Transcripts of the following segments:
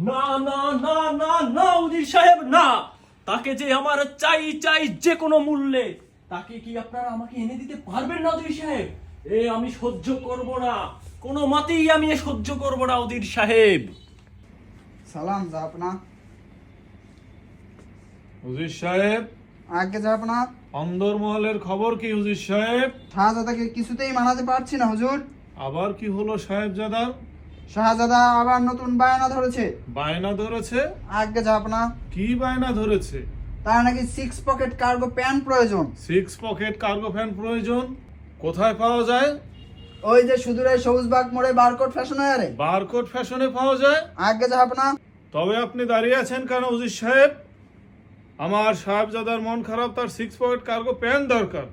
না না না না না উজির সাহেব না, তাকে যে আমার চাই চাই যে কোনো মূল্যে, তাকে কি আপনারা আমাকে এনে দিতে পারবেন না উজির সাহেব? আমি সহ্য করব না, কোনো মতেই আমি সহ্য করব না উজির সাহেব। সালাম জাহাপনা। হুজুর সাহেব, আগে জাহাপনা। অন্দরমহলের খবর কি হুজুর সাহেব? শাহজাদাকে কিছুতেই মানাতে পারছি না হুজুর। আবার কি হলো সাহেবজাদা? শাহজাদা আবার নতুন বায়না ধরেছে। বায়না ধরেছে? আগে জাহাপনা, কি বায়না ধরেছে? তার নাকি 6 পকেট কার্গো প্যান্ট প্রয়োজন। 6 পকেট কার্গো প্যান্ট প্রয়োজন? কোথায় পাওয়া যায়? ওই যে সুদূরে সবুজবাগ মোড়ে বারকোড ফ্যাশন ওয়ারে। বারকোড ফ্যাশনে পাওয়া যায়? আগে জাহাপনা। তবে আপনি দাঁড়িয়ে আছেন কেন হুজুর সাহেব? আমার সাহেবজাদার মন খারাপ, তার 6 পকেট কার্গো প্যান্ট দরকার।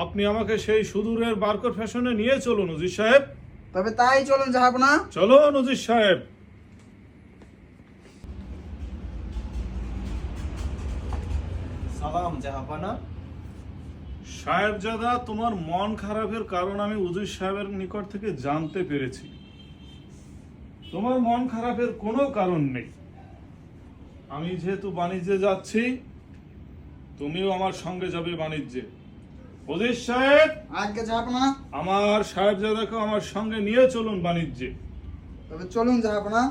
আপনি আমাকে সেই সুদূরের বারকোড ফ্যাশনে নিয়ে চলুন হুজুর সাহেব। তবে তাই চলুন জাহাপনা। চলুন হুজুর সাহেব। সালাম জাহাপানা। সাহেবজাদা, তোমার মন খারাপের কারণ আমি হুজুর সাহেবের নিকট থেকে জানতে পেরেছি। তোমার মন খারাপের কোনো কারণ নেই। আমি যেহেতু বাণিজ্যে যাচ্ছি, তুমিও আমার সঙ্গে যাবে বাণিজ্যে। হুজুর সাহেব, আগে জাহাপনা। আমার সাহেবজাদাকে আমার সঙ্গে নিয়ে চলুন বাণিজ্যে। তবে চলুন জাহাপনা।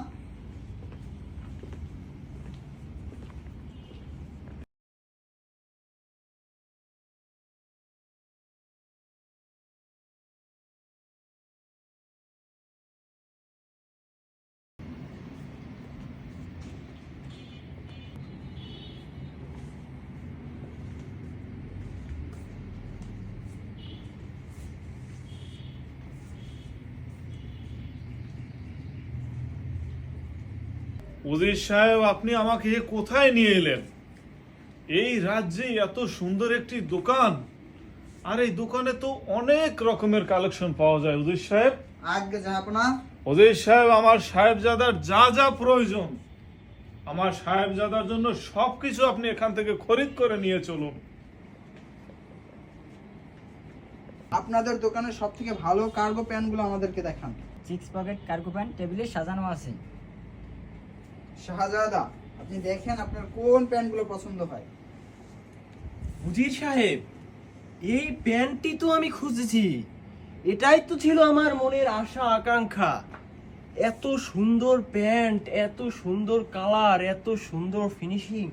উজির সাহেব, আপনি আমাকে কোথায় নিয়ে এলেন? এই রাজ্যে এত সুন্দর একটি দোকান, আর এই দোকানে তো অনেক রকমের কালেকশন পাওয়া যায়। উজির সাহেব, আগে জাহাপনা। উজির সাহেব, আমার সাহেবজাদার যা যা প্রয়োজন, আমার সাহেবজাদার জন্য সবকিছু আপনি এখান থেকে খরিদ করে নিয়ে চলুন। আপনাদের দোকানের সব থেকে ভালো কার্গো প্যান্টগুলো আমাদেরকে দেখান। 6 পকেট কার্গো প্যান্ট টেবিলে সাজানো আছে। শাহজাদা, আপনি দেখেন আপনার কোন প্যান্টগুলো পছন্দ হয়। উজির সাহেব, এই প্যান্টটি তো আমি খুঁজেছি, এটাই তো ছিল আমার মনের আশা আকাঙ্ক্ষা। এত সুন্দর প্যান্ট, এত সুন্দর কালার, এত সুন্দর ফিনিশিং,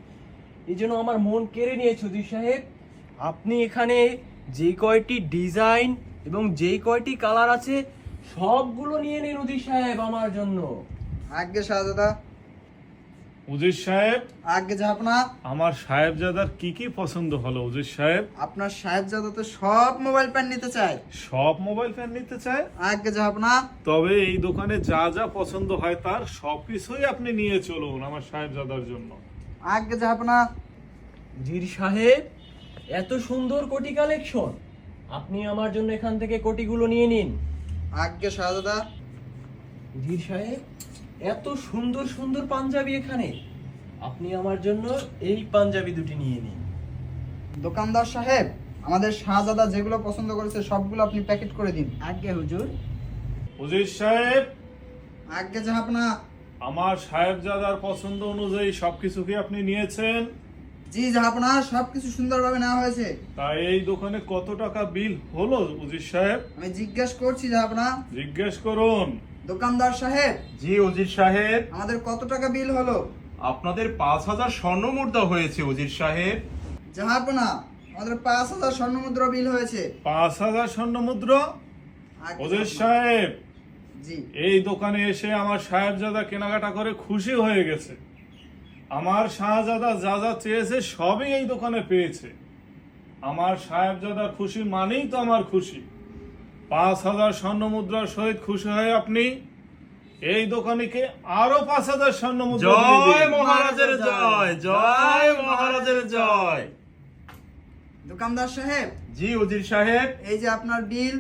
এই জন্য আমার মন কেড়ে নিয়েছে উজির সাহেব। আপনি এখানে যে কয়টি ডিজাইন এবং যে কয়টি কালার আছে সবগুলো নিয়ে নিন উজির সাহেব আমার জন্য। আগে শাহজাদা। উজির সাহেব, আগে জাহাপনা। আমার সাহেবজাদার কি কি পছন্দ হলো উজির সাহেব? আপনার সাহেবজাদা তো সব মোবাইল প্যান্ট নিতে চায়। সব মোবাইল ফোন নিতে চায়? আগে জাহাপনা। তবে এই দোকানে যা যা পছন্দ হয় তার সবকিছুই আপনি নিয়ে চলুন আমার সাহেবজাদার জন্য। আগে জাহাপনা। উজির সাহেব, এত সুন্দর কোটি কালেকশন, আপনি আমার জন্য এখান থেকে কোটিগুলো নিয়ে নিন। আগে শাহজাদা। উজির সাহেব, এত সুন্দর সুন্দর পাঞ্জাবি এখানে, আপনি আমার জন্য এই পাঞ্জাবি দুটি নিয়ে নিন। দোকানদার সাহেব, আমাদের শাহজাদা যেগুলো পছন্দ করেছে সবগুলো আপনি প্যাকেট করে দিন। আগে হুজুর। উজির সাহেব, আগে জাহাপনা। আমার সাহেবজাদার পছন্দ অনুযায়ী সবকিছু কি আপনি নিয়েছেন? জি জাহাপনা, সবকিছু সুন্দরভাবে নেওয়া হয়েছে। তাই এই দোকানে কত টাকা বিল হলো উজির সাহেব? আমি জিজ্ঞেস করছি জাহাপনা। জিজ্ঞেস করুন। দোকানদার সাহেব, জি উজির সাহেব, আমাদের কত টাকা বিল হলো? আপনাদের 5,000 স্বর্ণ মুদ্রা হয়েছে উজির সাহেব। জাহাপনা, আমাদের 5,000 স্বর্ণ মুদ্রা বিল হয়েছে। 5,000 স্বর্ণ মুদ্রা? আগে উজির জাহাপনা। সাহেব, জি। এই দোকানে এসে আমার সাহেবজাদা কেনাকাটা করে খুশি হয়ে গেছে। আমার শাহজাদা যা যা চেয়েছে সবই এই দোকানে পেয়েছে। আমার সাহেবজাদা খুশি মানেই তো আমার খুশি। 5,000 স্বর্ণ মুদ্রার সহিত খুশি হয়ে আপনি এই দোকানিকে আরো 5,000 স্বর্ণ মুদ্রা দিয়ে জয় দিন। মহারাজের জয়, জয় মহারাজের জয়। দোকানদার সাহেব, জি উজির সাহেব, এই যে আপনার বিল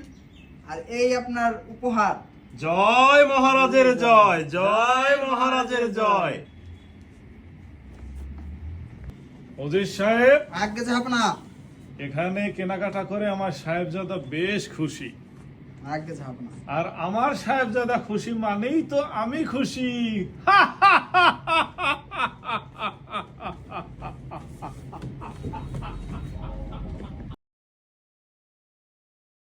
আর এই আপনার উপহার। জয় মহারাজের জয়, জয় মহারাজের জয়। উজির সাহেব, আগে জাহাপনা। এখানে কেনাকাটা করে আমার সাহেবজাদা বেশ খুশি। আগে যাব না। আর আমার সাহেবজাদা খুশি মানেই তো আমি খুশি। হা হা হা।